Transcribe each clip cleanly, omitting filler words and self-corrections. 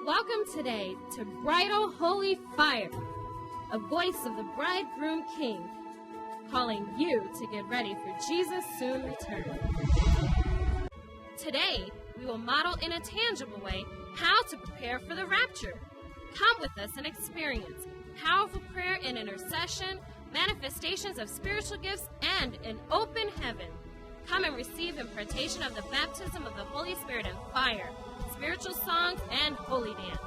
Welcome today to Bridal Holy Fire, a voice of the bridegroom king, calling you to get ready for Jesus' soon return. Today, we will model in a tangible way how to prepare for the rapture. Come with us and experience powerful prayer and intercession, manifestations of spiritual gifts, and an open heaven. Come and receive impartation of the baptism of the Holy Spirit and fire, spiritual songs, and holy dance.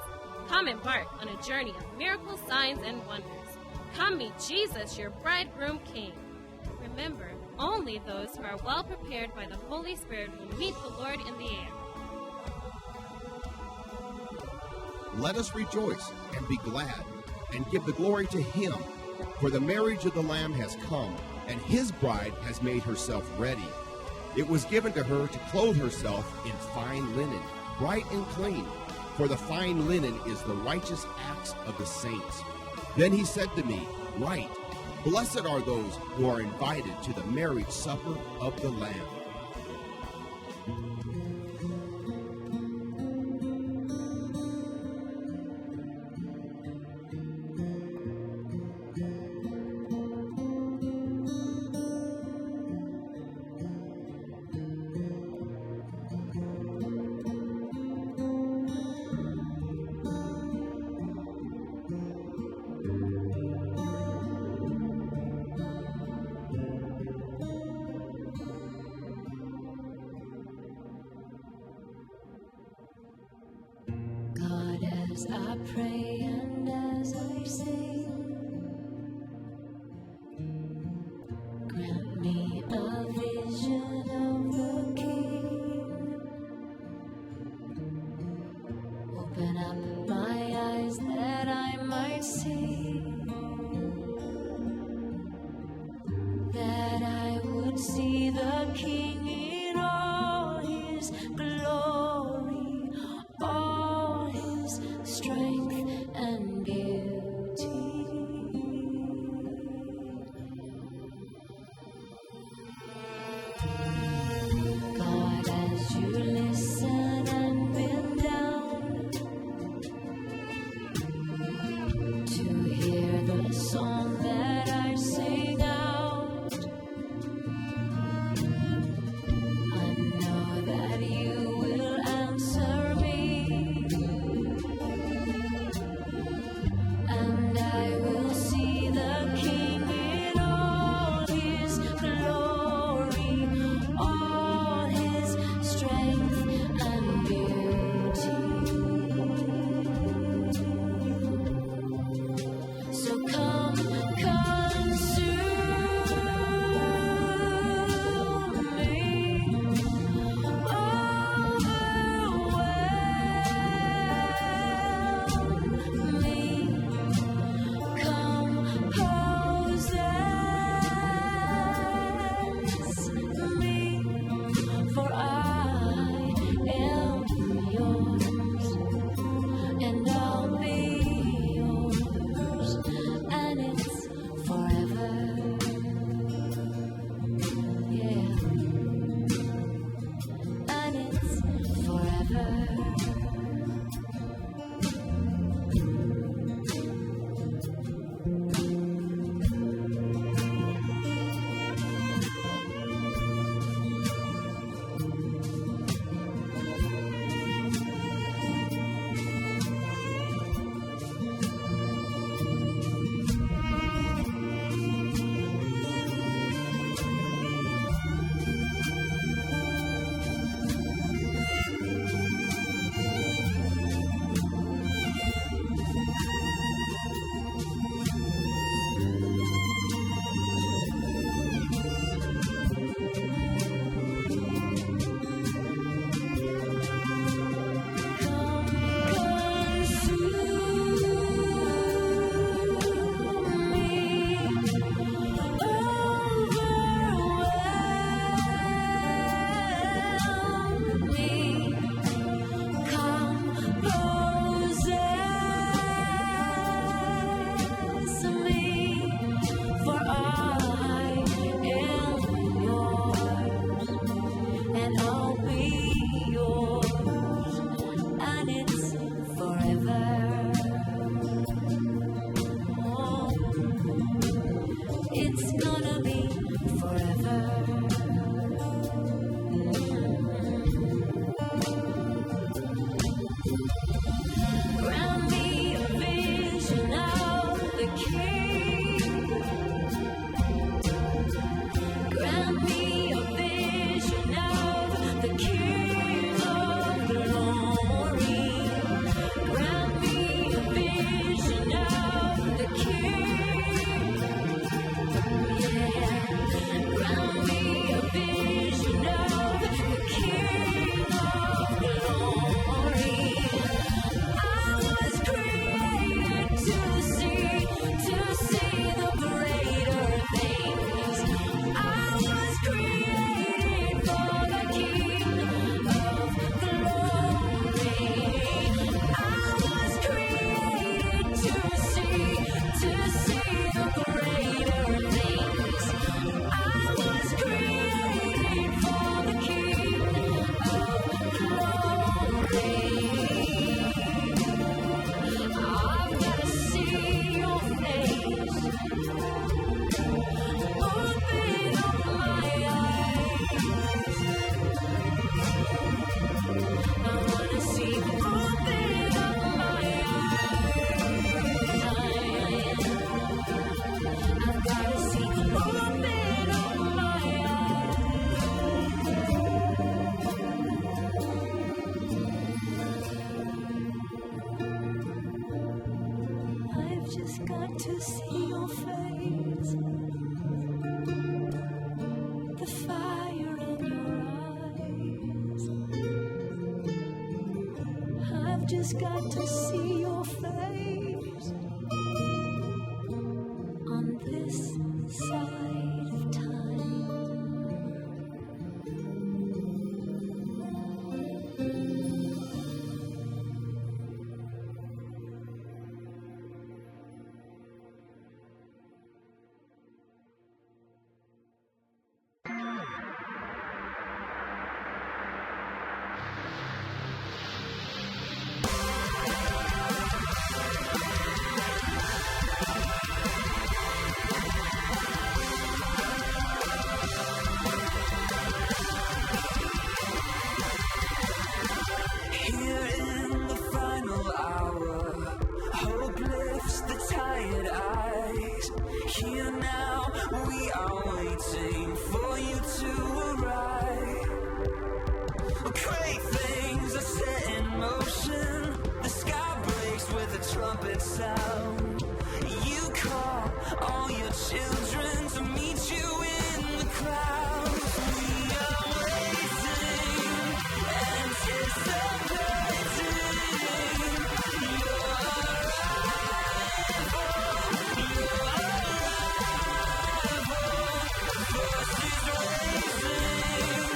Come embark on a journey of miracles, signs, and wonders. Come meet Jesus, your bridegroom king. Remember, only those who are well prepared by the Holy Spirit will meet the Lord in the air. Let us rejoice and be glad and give the glory to Him, for the marriage of the Lamb has come, and His bride has made herself ready. It was given to her to clothe herself in fine linen, bright and clean, for the fine linen is the righteous acts of the saints. Then He said to me, Write, Blessed are those who are invited to the marriage supper of the Lamb. As I pray and as I sing, grant me a vision of the King. Open up my eyes that I might see, that I would see the King in all His glory, all His strength and beauty. God, as you listen and bend down to hear the song that I sing out, it's gonna be forever. Grant me a vision of the King. Grant me a vision of the King of glory. Grant me a vision of the King. Yeah. Grant me a vision of the King of glory. I was created to see the greater things. I was created for the King of glory. I was created to see the greater things. I was created for the King of glory. I've gotta see your face. Open up my eyes. I wanna see. Open up my eyes. I've gotta see. Open up my eyes. I've just got to see your face. The fire in your eyes. I've just got to see your face on this side of time. Here in the final hour, hope lifts the tired eyes. Here now, we are waiting for you to arrive. Great things are set in motion. The sky breaks with a trumpet sound. You call all your children to meet you in the crowd. We are waiting, anticipating your arrival. Voices raising,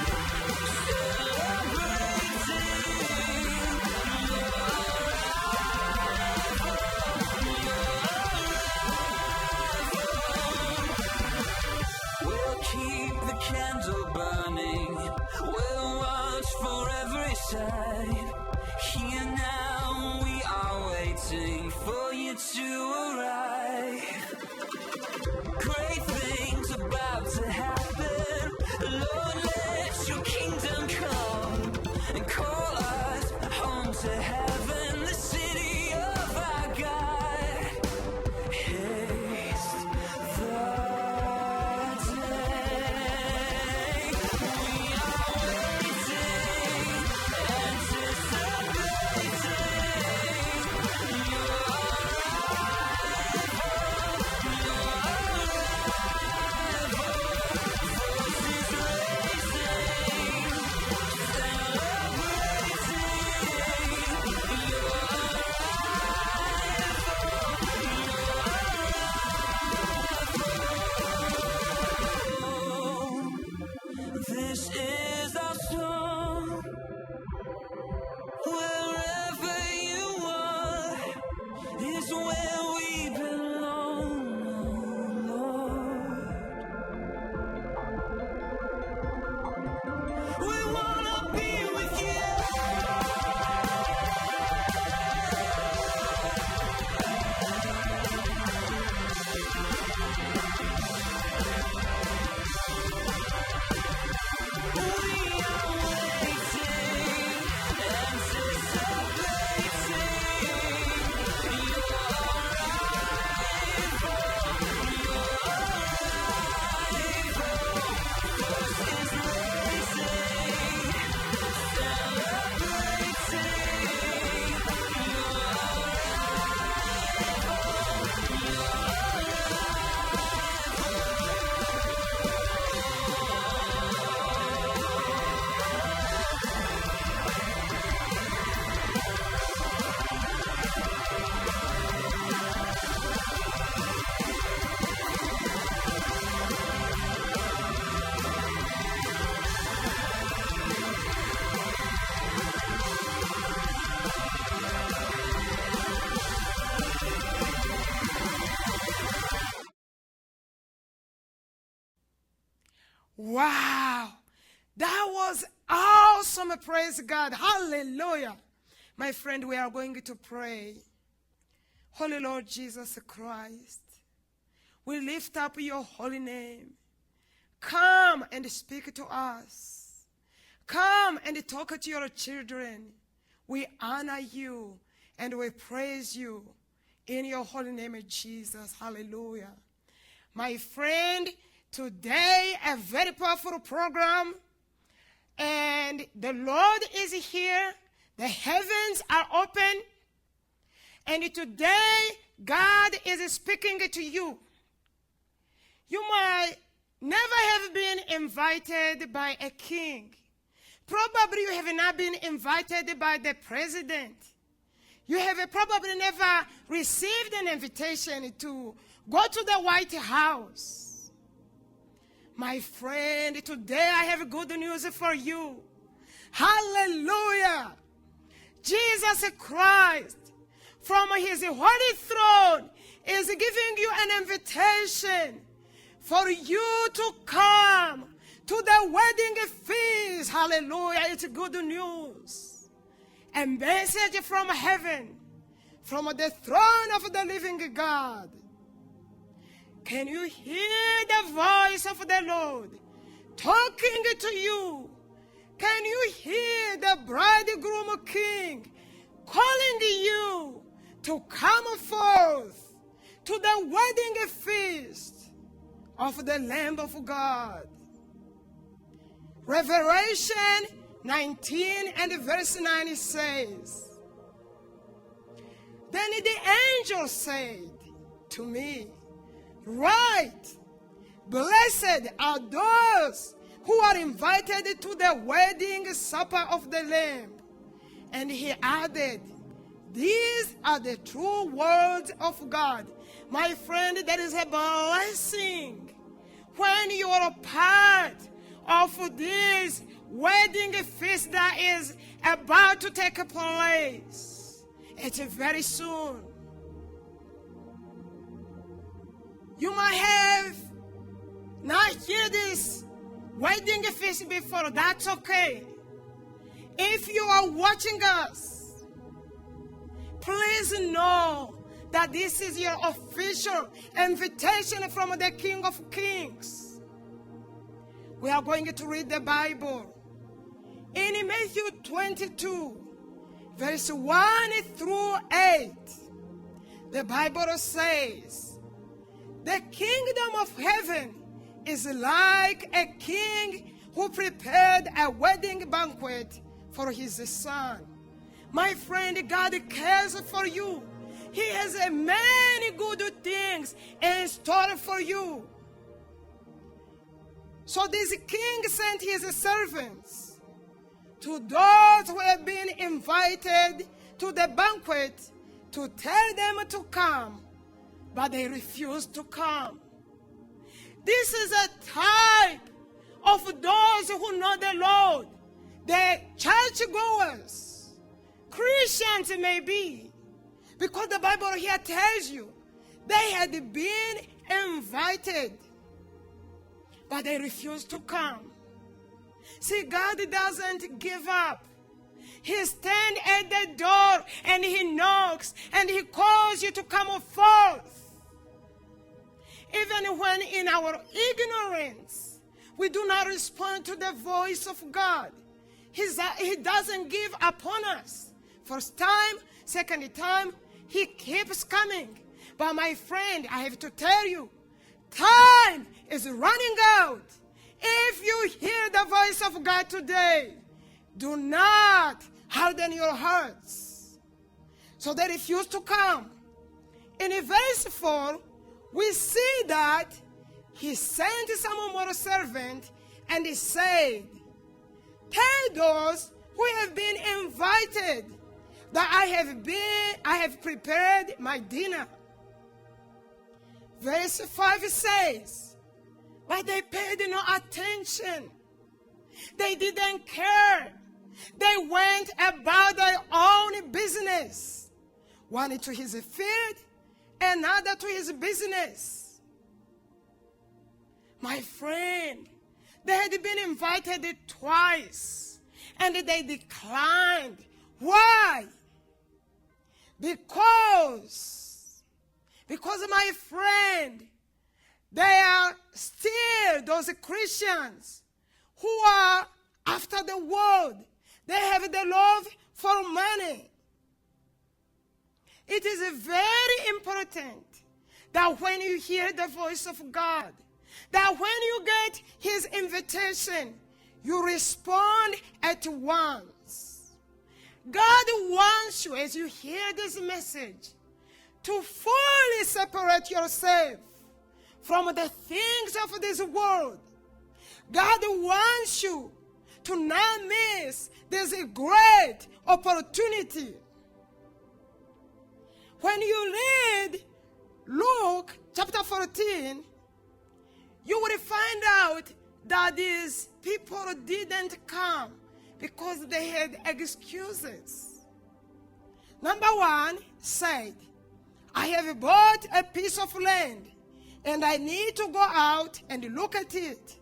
we'll keep the candle burning. We'll watch for every side. Here now, we are waiting for you to arrive. Great things about to happen. Lord, let your kingdom come and call us home to heaven, the city of our God. Haste the day. We are waiting, anticipating your arrival. Wow. That was awesome. Praise God. Hallelujah. My friend, we are going to pray. Holy Lord Jesus Christ, we lift up your holy name. Come and speak to us. Come and talk to your children. We honor you and we praise you in your holy name, Jesus. Hallelujah. My friend, today a very powerful program, and the Lord is here. The heavens are open, and today God is speaking to you. You might never have been invited by a king. Probably you have not been invited by the president. You have probably never received an invitation to go to the White House. My friend, today I have good news for you. Hallelujah. Jesus Christ, from his holy throne, is giving you an invitation for you to come to the wedding feast. Hallelujah. It's good news. A message from heaven, from the throne of the living God. Can you hear the voice of the Lord talking to you? Can you hear the bridegroom king calling you to come forth to the wedding feast of the Lamb of God? Revelation 19 and verse 9 says, Then the angel said to me, Right, blessed are those who are invited to the wedding supper of the Lamb. And he added, These are the true words of God. My friend, there is a blessing when you are a part of this wedding feast that is about to take place. It's very soon. You might have not heard this wedding feast before. That's okay. If you are watching us, please know that this is your official invitation from the King of Kings. We are going to read the Bible in Matthew 22, verse 1 through 8. The Bible says, The kingdom of heaven is like a king who prepared a wedding banquet for his son. My friend, God cares for you. He has many good things in store for you. So this king sent his servants to those who have been invited to the banquet to tell them to come, but they refused to come. This is a type of those who know the Lord, the churchgoers, Christians maybe, because the Bible here tells you they had been invited, but they refused to come. See, God doesn't give up. He stands at the door and he knocks and he calls you to come forth. Even when in our ignorance, we do not respond to the voice of God. He doesn't give upon us. First time, second time, he keeps coming. But my friend, I have to tell you, time is running out. If you hear the voice of God today, do not harden your hearts. So they refuse to come. In verse 4, we see that he sent some more servant and he said, Tell those who have been invited that I have prepared my dinner. Verse 5 says, but they paid no attention. They didn't care. They went about their own business. One to his field, another to his business. My friend, They had been invited twice, and they declined. Why? Because my friend, they are still those Christians who are after the world. They have the love for money. It is very important that when you hear the voice of God, that when you get his invitation, you respond at once. God wants you, as you hear this message, to fully separate yourself from the things of this world. God wants you to not miss this great opportunity. When you read Luke chapter 14, you will find out that these people didn't come because they had excuses. Number one said, I have bought a piece of land and I need to go out and look at it.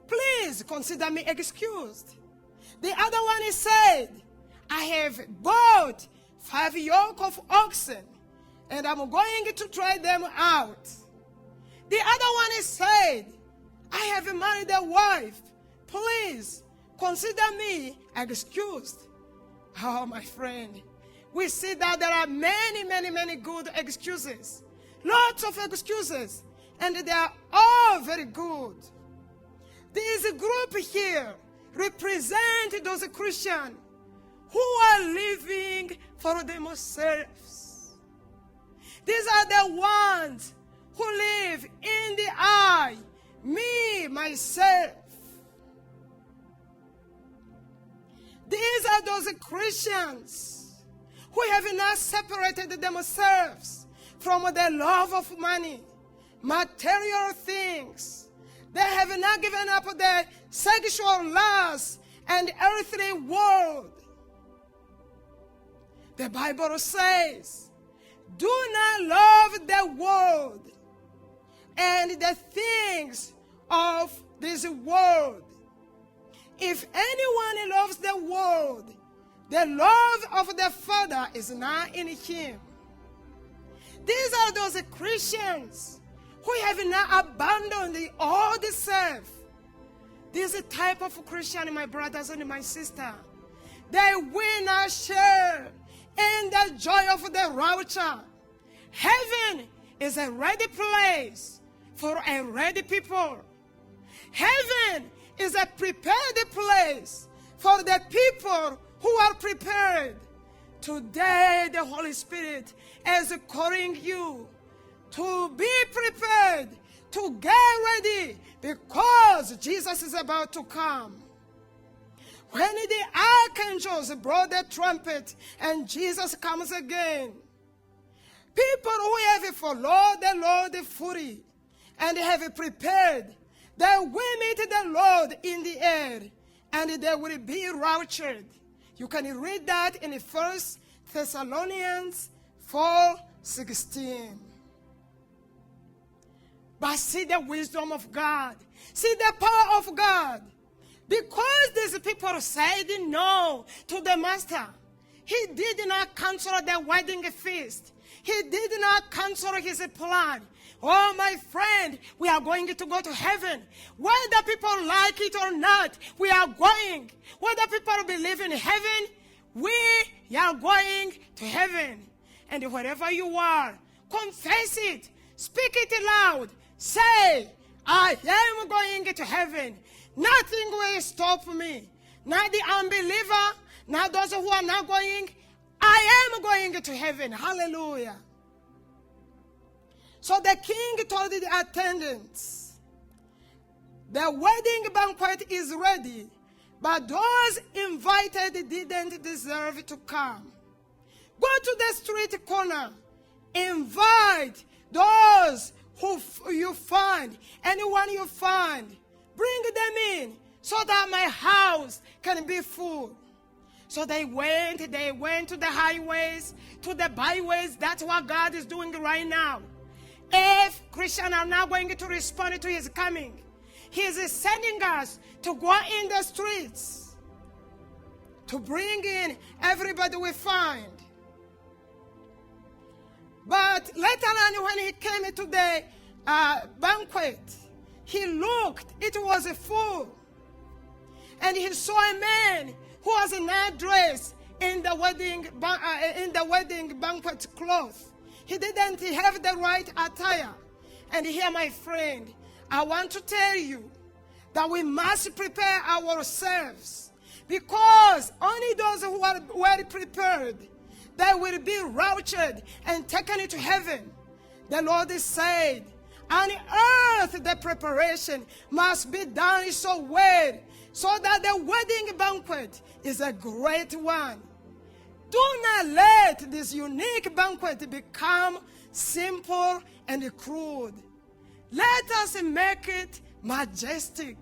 Please consider me excused. The other one said, I have bought 5 yoke of oxen and I'm going to try them out. The other one said, I have married a wife. Please consider me excused. Oh, my friend, we see that there are many good excuses. Lots of excuses. And they are all very good. This group here represents those Christians who are living for themselves. These are the ones who live in the I, me, myself. These are those Christians who have not separated themselves from the love of money, material things. They have not given up their sexual lust and earthly world. The Bible says, do not love the world and the things of this world. If anyone loves the world, the love of the Father is not in him. These are those Christians who have not abandoned the old self. This type of Christian, my brothers and my sisters, they will not share in the joy of the rapture. Heaven is a ready place for a ready people. Heaven is a prepared place for the people who are prepared. Today, the Holy Spirit is calling you to be prepared, to get ready, because Jesus is about to come. When the archangels blow the trumpet and Jesus comes again, people who have followed the Lord fully and have prepared, they will meet the Lord in the air and they will be raptured. You can read that in 1 Thessalonians 4:16. But see the wisdom of God. See the power of God. Because these people said no to the master, he did not cancel the wedding feast. He did not cancel his plan. Oh, my friend, we are going to go to heaven. Whether people like it or not, we are going. Whether people believe in heaven, we are going to heaven. And wherever you are, confess it. Speak it loud. Say, I am going to heaven. Nothing will stop me. Not the unbeliever, not those who are not going. I am going to heaven. Hallelujah. So the king told the attendants, the wedding banquet is ready, but those invited didn't deserve to come. Go to the street corner. Invite those who you find, anyone you find. Bring them in so that my house can be full. So they went to the highways, to the byways. That's what God is doing right now. If Christians are not going to respond to his coming, He is sending us to go in the streets, to bring in everybody we find. But later on, when he came to the banquet, he looked, it was full. And he saw a man who was not dressed in the wedding banquet cloth. He didn't have the right attire. And here, my friend, I want to tell you that we must prepare ourselves, because only those who are well prepared, they will be raptured and taken into heaven. The Lord said, on earth the preparation must be done so well, so that the wedding banquet is a great one. Do not let this unique banquet become simple and crude. Let us make it majestic,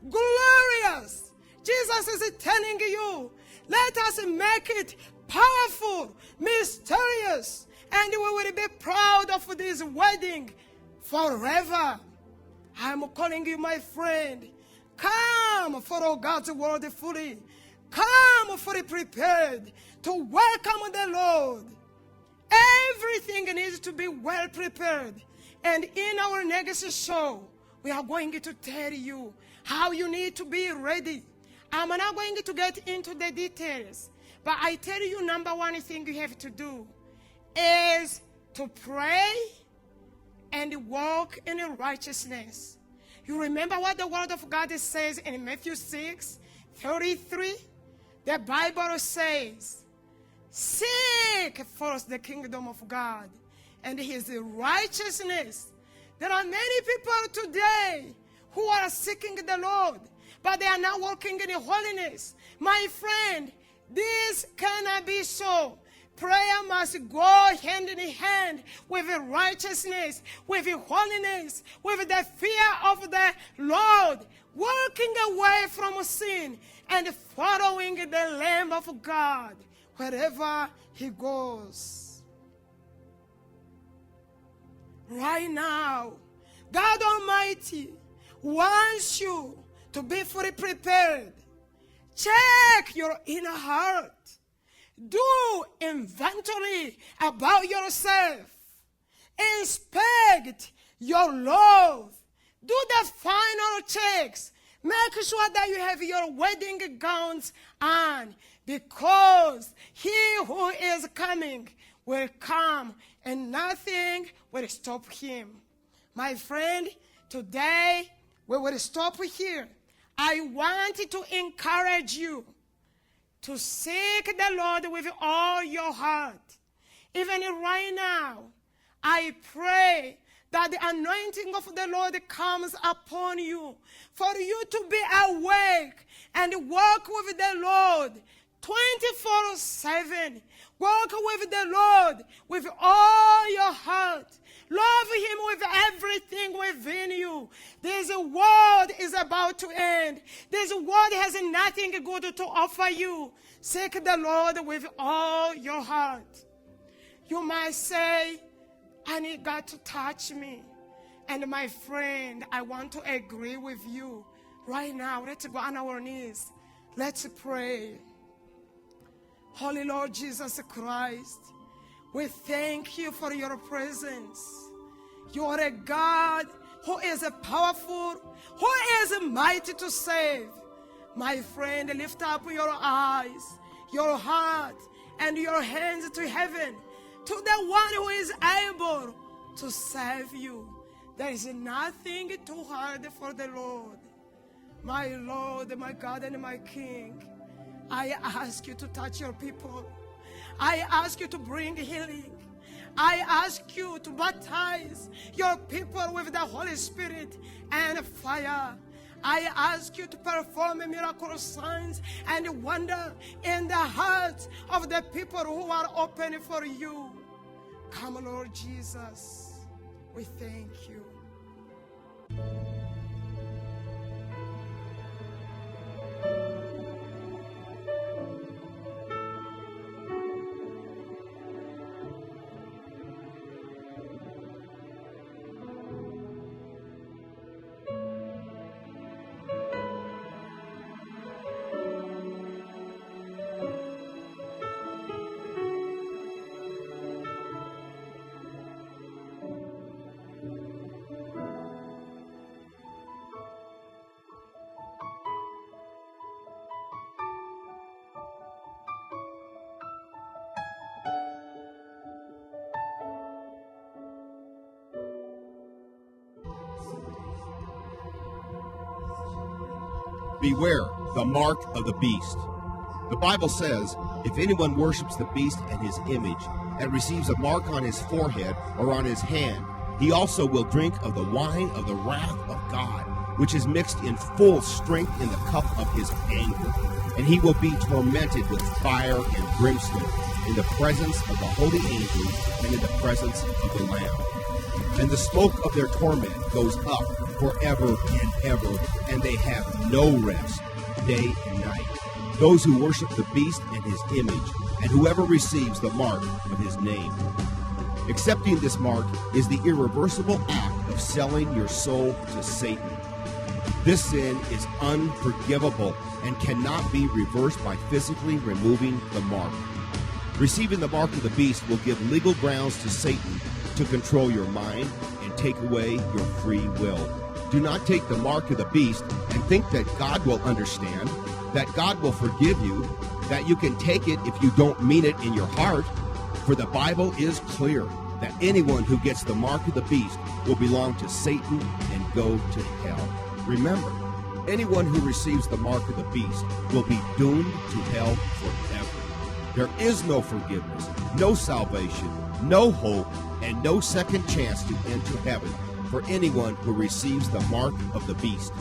glorious. Jesus is telling you, let us make it powerful, mysterious, and we will be proud of this wedding forever. I'm calling you, my friend. Come, follow God's word fully. Come fully prepared to welcome the Lord. Everything needs to be well prepared. And in our next show, we are going to tell you how you need to be ready. I'm not going to get into the details, but I tell you, number one thing you have to do is to pray and walk in righteousness. You remember what the word of God says in Matthew 6:33? The Bible says, seek first the kingdom of God and his righteousness. There are many people today who are seeking the Lord, but they are not walking in holiness. My friend, this cannot be so. Prayer must go hand in hand with righteousness, with holiness, with the fear of the Lord, walking away from sin and following the Lamb of God wherever he goes. Right now, God Almighty wants you to be fully prepared. Check your inner heart. Do inventory about yourself. Inspect your love. Do the final checks. Make sure that you have your wedding gowns on, because he who is coming will come and nothing will stop him. My friend, today we will stop here. I want to encourage you to seek the Lord with all your heart. Even right now, I pray that the anointing of the Lord comes upon you, for you to be awake and walk with the Lord 24/7. Walk with the Lord with all your heart. Love him with everything within you. This world is about to end. This world has nothing good to offer you. Seek the Lord with all your heart. You might say, I need God to touch me. And my friend, I want to agree with you. Right now, let's go on our knees. Let's pray. Holy Lord Jesus Christ, we thank you for your presence. You are a God who is powerful, who is mighty to save. My friend, lift up your eyes, your heart, and your hands to heaven, to the one who is able to save you. There is nothing too hard for the Lord. My Lord, my God, and my King, I ask you to touch your people. I ask you to bring healing. I ask you to baptize your people with the Holy Spirit and fire. I ask you to perform miracle signs and wonder in the hearts of the people who are open for you. Come, Lord Jesus. We thank you. Beware the mark of the beast. The Bible says, if anyone worships the beast and his image, and receives a mark on his forehead or on his hand, he also will drink of the wine of the wrath of God, which is mixed in full strength in the cup of his anger. And he will be tormented with fire and brimstone in the presence of the holy angels and in the presence of the Lamb. And the smoke of their torment goes up forever and ever, and they have no rest, day and night. Those who worship the beast and his image, and whoever receives the mark of his name. Accepting this mark is the irreversible act of selling your soul to Satan. This sin is unforgivable and cannot be reversed by physically removing the mark. Receiving the mark of the beast will give legal grounds to Satan to control your mind and take away your free will. Do not take the mark of the beast and think that God will understand, that God will forgive you, that you can take it if you don't mean it in your heart. For the Bible is clear that anyone who gets the mark of the beast will belong to Satan and go to hell. Remember, anyone who receives the mark of the beast will be doomed to hell forever. There is no forgiveness, no salvation, no hope, and no second chance to enter heaven for anyone who receives the mark of the beast.